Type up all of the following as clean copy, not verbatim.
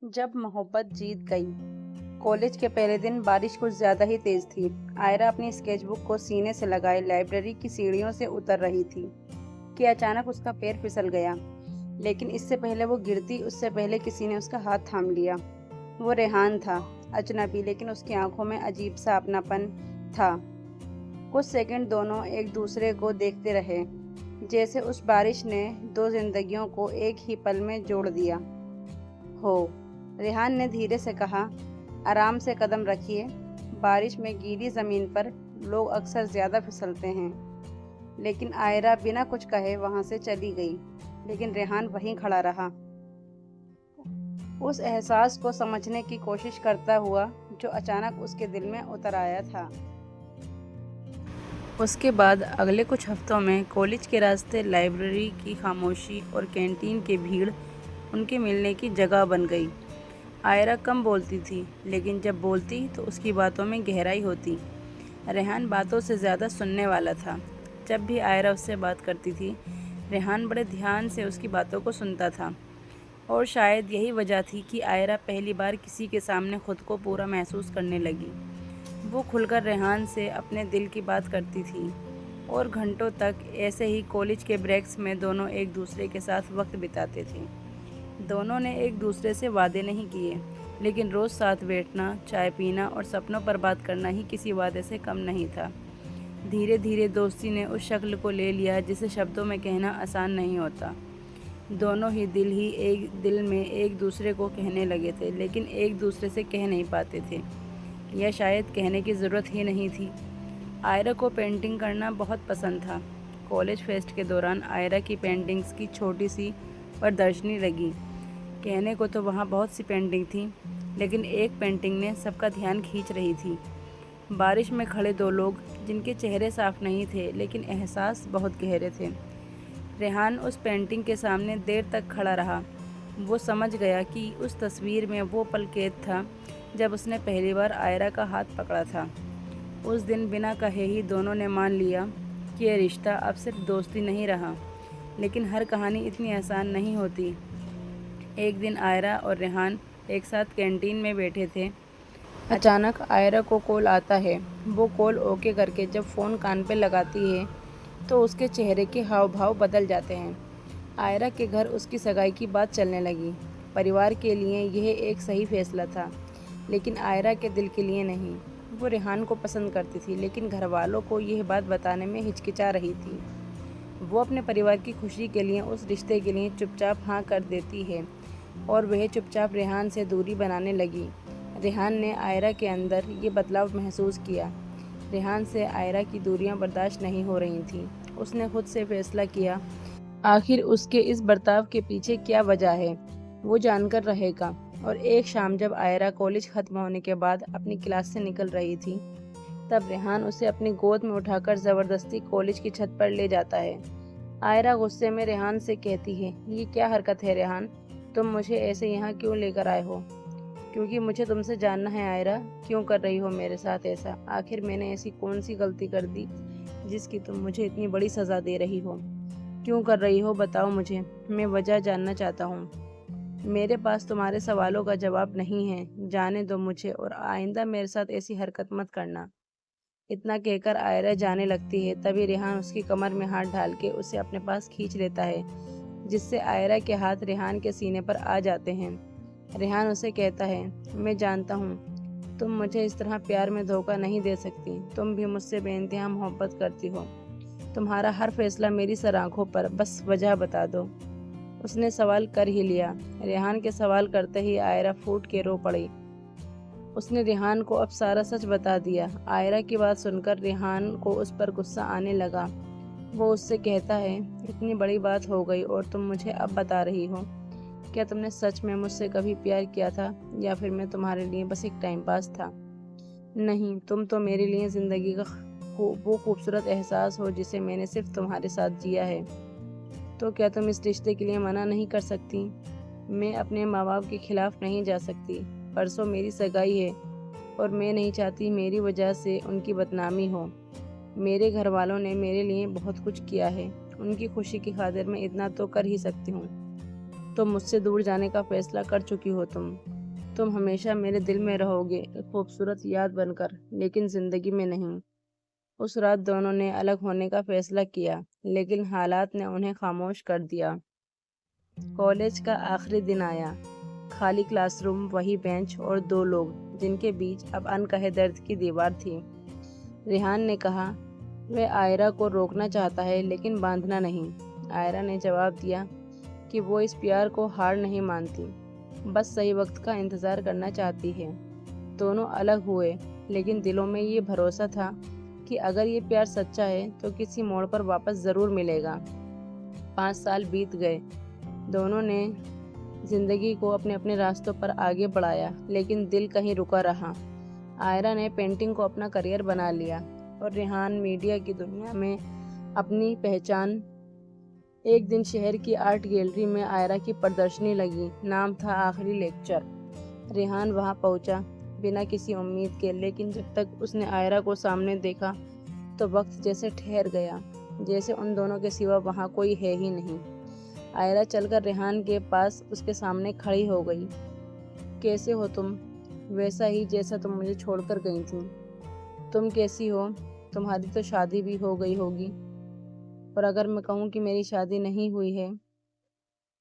जब मोहब्बत जीत गई। कॉलेज के पहले दिन बारिश कुछ ज्यादा ही तेज थी। आयरा अपनी स्केचबुक को सीने से लगाए लाइब्रेरी की सीढ़ियों से उतर रही थी कि अचानक उसका पैर फिसल गया। लेकिन इससे पहले वो गिरती, उससे पहले किसी ने उसका हाथ थाम लिया। वो रेहान था, अजनबी, लेकिन उसकी आंखों में अजीब सा अपनापन था। कुछ सेकंड दोनों एक दूसरे को देखते रहे, जैसे उस बारिश ने दो जिंदगियों को एक ही पल में जोड़ दिया हो। रेहान ने धीरे से कहा, आराम से कदम रखिए। बारिश में गीली ज़मीन पर लोग अक्सर ज़्यादा फिसलते हैं। लेकिन आयरा बिना कुछ कहे वहाँ से चली गई, लेकिन रेहान वहीं खड़ा रहा, उस एहसास को समझने की कोशिश करता हुआ जो अचानक उसके दिल में उतर आया था। उसके बाद अगले कुछ हफ्तों में कॉलेज के रास्ते, लाइब्रेरी की खामोशी और कैंटीन की भीड़ उनके मिलने की जगह बन गई। आयरा कम बोलती थी, लेकिन जब बोलती तो उसकी बातों में गहराई होती। रेहान बातों से ज़्यादा सुनने वाला था। जब भी आयरा उससे बात करती थी, रेहान बड़े ध्यान से उसकी बातों को सुनता था। और शायद यही वजह थी कि आयरा पहली बार किसी के सामने खुद को पूरा महसूस करने लगी। वो खुलकर रेहान से अपने दिल की बात करती थी और घंटों तक ऐसे ही कॉलेज के ब्रेक्स में दोनों एक दूसरे के साथ वक्त बिताते थे। दोनों ने एक दूसरे से वादे नहीं किए, लेकिन रोज़ साथ बैठना, चाय पीना और सपनों पर बात करना ही किसी वादे से कम नहीं था। धीरे धीरे दोस्ती ने उस शक्ल को ले लिया जिसे शब्दों में कहना आसान नहीं होता। दोनों ही एक दिल में एक दूसरे को कहने लगे थे, लेकिन एक दूसरे से कह नहीं पाते थे, या शायद कहने की ज़रूरत ही नहीं थी। आयरा को पेंटिंग करना बहुत पसंद था। कॉलेज फेस्ट के दौरान आयरा की पेंटिंग्स की छोटी सी प्रदर्शनी लगी। कहने को तो वहाँ बहुत सी पेंटिंग थी, लेकिन एक पेंटिंग ने सबका ध्यान खींच रही थी। बारिश में खड़े दो लोग जिनके चेहरे साफ नहीं थे, लेकिन एहसास बहुत गहरे थे। रेहान उस पेंटिंग के सामने देर तक खड़ा रहा। वो समझ गया कि उस तस्वीर में वो पल कैद था जब उसने पहली बार आयरा का हाथ पकड़ा था। उस दिन बिना कहे ही दोनों ने मान लिया कि यह रिश्ता अब सिर्फ दोस्ती नहीं रहा। लेकिन हर कहानी इतनी आसान नहीं होती। एक दिन आयरा और रेहान एक साथ कैंटीन में बैठे थे। अचानक आयरा को कॉल आता है। वो कॉल ओके करके जब फ़ोन कान पे लगाती है तो उसके चेहरे के हाव भाव बदल जाते हैं। आयरा के घर उसकी सगाई की बात चलने लगी। परिवार के लिए यह एक सही फैसला था, लेकिन आयरा के दिल के लिए नहीं। वो रेहान को पसंद करती थी, लेकिन घर वालों को यह बात बताने में हिचकिचा रही थी। वो अपने परिवार की खुशी के लिए, उस रिश्ते के लिए चुपचाप हाँ कर देती है, और वह चुपचाप रेहान से दूरी बनाने लगी। रेहान ने आयरा के अंदर ये बदलाव महसूस किया। रेहान से आयरा की दूरियां बर्दाश्त नहीं हो रही थीं। उसने खुद से फैसला किया, आखिर उसके इस बर्ताव के पीछे क्या वजह है, वो जानकर रहेगा। और एक शाम जब आयरा कॉलेज खत्म होने के बाद अपनी क्लास से निकल रही थी, तब रेहान उसे अपनी गोद में उठाकर ज़बरदस्ती कॉलेज की छत पर ले जाता है। आयरा गुस्से में रेहान से कहती है, ये क्या हरकत है रेहान, तुम मुझे ऐसे यहाँ क्यों लेकर आए हो? क्योंकि मुझे तुमसे जानना है आयरा, क्यों कर रही हो मेरे साथ ऐसा? आखिर मैंने ऐसी कौन सी गलती कर दी जिसकी तुम मुझे इतनी बड़ी सज़ा दे रही हो? क्यों कर रही हो, बताओ मुझे, मैं वजह जानना चाहता हूँ। मेरे पास तुम्हारे सवालों का जवाब नहीं है, जाने दो मुझे, और आइंदा मेरे साथ ऐसी हरकत मत करना। इतना कहकर आयरा जाने लगती है। तभी रेहान उसकी कमर में हाथ डाल के उसे अपने पास खींच लेता है, जिससे आयरा के हाथ रेहान के सीने पर आ जाते हैं। रेहान उसे कहता है, मैं जानता हूँ तुम मुझे इस तरह प्यार में धोखा नहीं दे सकती। तुम भी मुझसे बेइंतहा मोहब्बत करती हो। तुम्हारा हर फैसला मेरी सर आँखों पर, बस वजह बता दो। उसने सवाल कर ही लिया। रेहान के सवाल करते ही आयरा फूट के रो पड़ी। उसने रेहान को अब सारा सच बता दिया। आयरा की बात सुनकर रेहान को उस पर गुस्सा आने लगा। वो उससे कहता है, इतनी बड़ी बात हो गई और तुम मुझे अब बता रही हो? क्या तुमने सच में मुझसे कभी प्यार किया था, या फिर मैं तुम्हारे लिए बस एक टाइम पास था? नहीं, तुम तो मेरे लिए ज़िंदगी का वो खूबसूरत एहसास हो जिसे मैंने सिर्फ तुम्हारे साथ जिया है। तो क्या तुम इस रिश्ते के लिए मना नहीं कर सकती? मैं अपने माँ बाप के खिलाफ नहीं जा सकती। परसों मेरी सगाई है और मैं नहीं चाहती मेरी वजह से उनकी बदनामी हो। मेरे घर वालों ने मेरे लिए बहुत कुछ किया है, उनकी खुशी की खातिर मैं इतना तो कर ही सकती हूँ। तो मुझसे दूर जाने का फैसला कर चुकी हो तुम। तुम हमेशा मेरे दिल में रहोगे, एक खूबसूरत याद बनकर, लेकिन ज़िंदगी में नहीं। उस रात दोनों ने अलग होने का फैसला किया, लेकिन हालात ने उन्हें खामोश कर दिया। कॉलेज का आखिरी दिन आया। खाली क्लासरूम, वही बेंच और दो लोग जिनके बीच अब अनकहे दर्द की दीवार थी। रेहान ने कहा, वह आयरा को रोकना चाहता है लेकिन बांधना नहीं। आयरा ने जवाब दिया कि वो इस प्यार को हार नहीं मानती, बस सही वक्त का इंतज़ार करना चाहती है। दोनों अलग हुए, लेकिन दिलों में ये भरोसा था कि अगर ये प्यार सच्चा है तो किसी मोड़ पर वापस ज़रूर मिलेगा। 5 साल बीत गए। दोनों ने ज़िंदगी को अपने अपने रास्तों पर आगे बढ़ाया, लेकिन दिल कहीं रुका रहा। आयरा ने पेंटिंग को अपना करियर बना लिया और रेहान मीडिया की दुनिया में अपनी पहचान। एक दिन शहर की आर्ट गैलरी में आयरा की प्रदर्शनी लगी। नाम था आखिरी लेक्चर। रेहान वहां पहुंचा बिना किसी उम्मीद के, लेकिन जब तक उसने आयरा को सामने देखा तो वक्त जैसे ठहर गया, जैसे उन दोनों के सिवा वहां कोई है ही नहीं। आयरा चलकर रेहान के पास उसके सामने खड़ी हो गई। कैसे हो तुम? वैसा ही जैसा तुम मुझे छोड़कर गई थी। तुम कैसी हो? तुम्हारी तो शादी भी हो गई होगी। और अगर मैं कहूँ कि मेरी शादी नहीं हुई है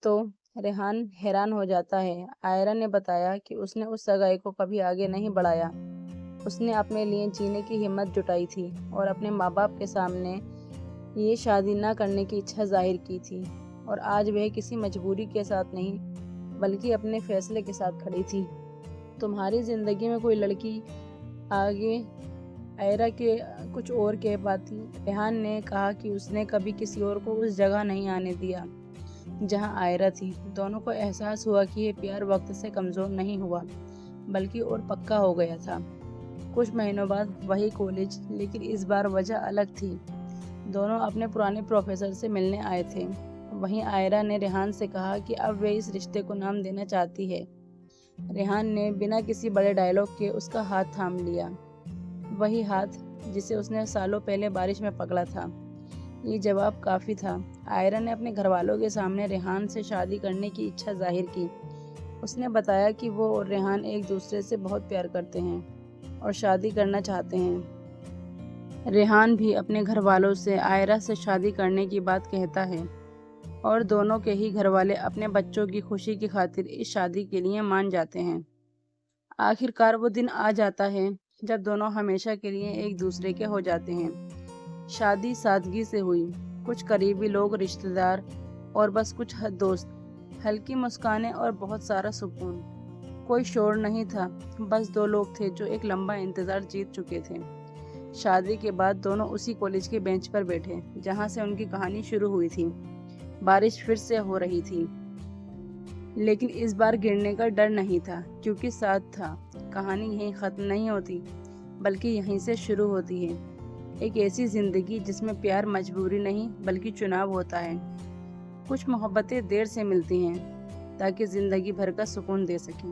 तो? रेहान हैरान हो जाता है। आयरा ने बताया कि उसने उस सगाई को कभी आगे नहीं बढ़ाया। उसने अपने लिए जीने की हिम्मत जुटाई थी और अपने माँ बाप के सामने ये शादी न करने की इच्छा जाहिर की थी। और आज वह किसी मजबूरी के साथ नहीं, बल्कि अपने फैसले के साथ खड़ी थी। तुम्हारी ज़िंदगी में कोई लड़की आगे? आयरा के कुछ और कह पाती। रेहान ने कहा कि उसने कभी किसी और को उस जगह नहीं आने दिया जहां आयरा थी। दोनों को एहसास हुआ कि ये प्यार वक्त से कमज़ोर नहीं हुआ, बल्कि और पक्का हो गया था। कुछ महीनों बाद वही कॉलेज, लेकिन इस बार वजह अलग थी। दोनों अपने पुराने प्रोफेसर से मिलने आए थे। वहीं आयरा ने रेहान से कहा कि अब वे इस रिश्ते को नाम देना चाहती है। रेहान ने बिना किसी बड़े डायलॉग के उसका हाथ थाम लिया, वही हाथ जिसे उसने सालों पहले बारिश में पकड़ा था। ये जवाब काफ़ी था। आयरा ने अपने घर वालों के सामने रेहान से शादी करने की इच्छा जाहिर की। उसने बताया कि वो और रेहान एक दूसरे से बहुत प्यार करते हैं और शादी करना चाहते हैं। रेहान भी अपने घर वालों से आयरा से शादी करने की बात कहता है और दोनों के ही घर वाले अपने बच्चों की खुशी की खातिर इस शादी के लिए मान जाते हैं। आखिरकार वो दिन आ जाता है जब दोनों हमेशा के लिए एक दूसरे के हो जाते हैं। शादी सादगी से हुई। कुछ करीबी लोग, रिश्तेदार और बस कुछ दोस्त। हल्की मुस्कानें और बहुत सारा सुकून। कोई शोर नहीं था, बस दो लोग थे जो एक लंबा इंतज़ार जीत चुके थे। शादी के बाद दोनों उसी कॉलेज के बेंच पर बैठे जहां से उनकी कहानी शुरू हुई थी। बारिश फिर से हो रही थी, लेकिन इस बार गिरने का डर नहीं था, क्योंकि साथ था। कहानी यहीं ख़त्म नहीं होती, बल्कि यहीं से शुरू होती है। एक ऐसी ज़िंदगी जिसमें प्यार मजबूरी नहीं, बल्कि चुनाव होता है। कुछ मोहब्बतें देर से मिलती हैं ताकि ज़िंदगी भर का सुकून दे सकें।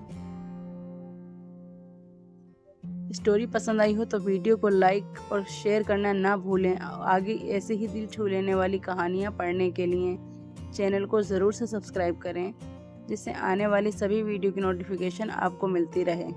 स्टोरी पसंद आई हो तो वीडियो को लाइक और शेयर करना ना भूलें। आगे ऐसे ही दिल छू लेने वाली कहानियाँ पढ़ने के लिए चैनल को ज़रूर से सब्सक्राइब करें, जिससे आने वाली सभी वीडियो की नोटिफिकेशन आपको मिलती रहे।